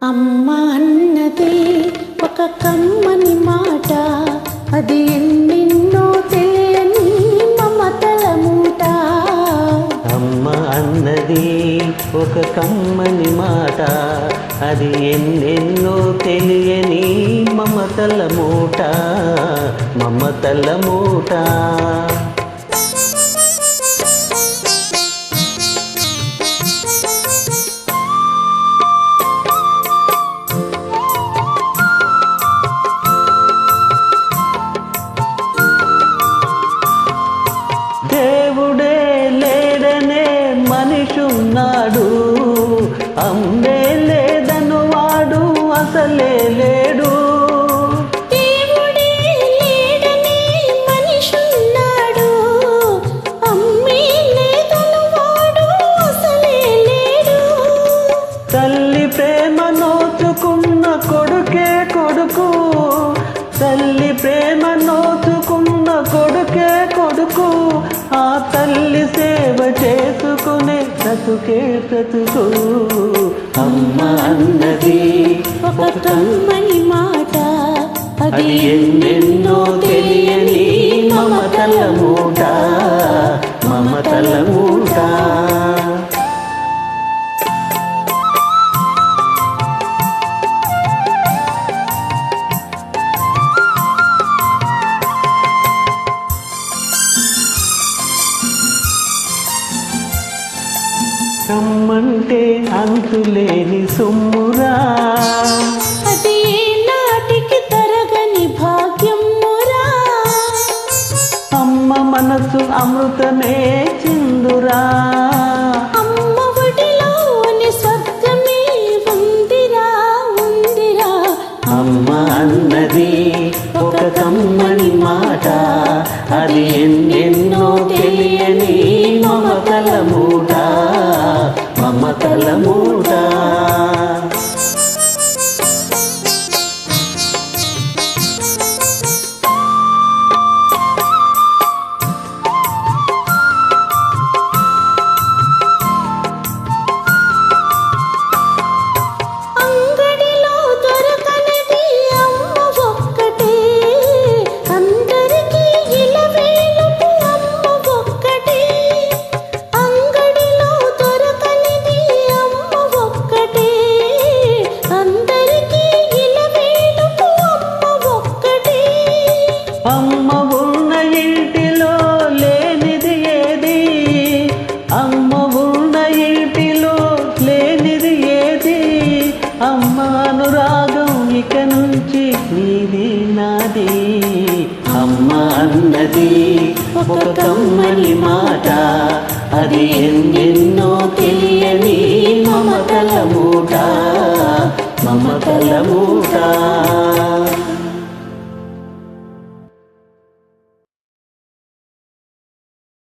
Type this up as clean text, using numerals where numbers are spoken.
అమ్మ అన్నది ఒక కమ్మని మాట, అది ఎన్నెన్నో తెలియని మమతల మూట. అమ్మ అన్నది ఒక కమ్మని మాట, అది ఎన్నెన్నో తెలియని మమతల మూట, మమతల మూట. దేవుడే లేడనే మనిషున్నాడు, అమ్మే లేదను వాడు అసలే లేడు. దేవుడే లేడనే మనిషున్నాడు, అమ్మే లేదను వాడు అసలే లేడు. తల్లి ప్రేమ నోచుకున్న కొడుకే కొడుకు, తల్లి ప్రేమ నోచుకున్న కొడుకే కొడుకు, ఆ తల్లి సేవ చేసుకునే బ్రతుకే బ్రతుకు. అమ్మ అన్నది ఒక కమ్మని మాట, అది ఎన్నెన్నో తెలియని మమతల మూట, మమతల మూట. కమ్మంటే అంతులేని సొమ్మురా, అది నాటికి తరగని భాగ్యమురా. అమ్మ మనసు అమృతమే చిందురా, అమ్మ ఒడిలోని స్వర్గమే ఉందిరా, ఉందిరా. అమ్మ అన్నది ఒక కమ్మని మాట, అది ఎన్నెన్నో తెలియని మమతల మూట, మమతల మూట. అంగడిలో దొరకనిది అమ్మ ఒక్కటే, అందరికీ ఇలవేలుపు అమ్మ ఒక్కటే. అంగడిలో దొరకనిది అమ్మ ఒక్కటే, అందరికీ ఇలవేలుపు అమ్మ ఒక్కటే. అమ్మ ఉన్న ఇంటిలో లేనిది ఏది, అమ్మ ఉన్న ఇంటిలో లేనిది ఏది. అమ్మ అనురాగం ఇక నుంచి నీది నాది. అమ్మ అన్నది ఒక కమ్మని మాట, అది ఎన్నెన్నో తెలియని మమతల మూట, మమతల మూట.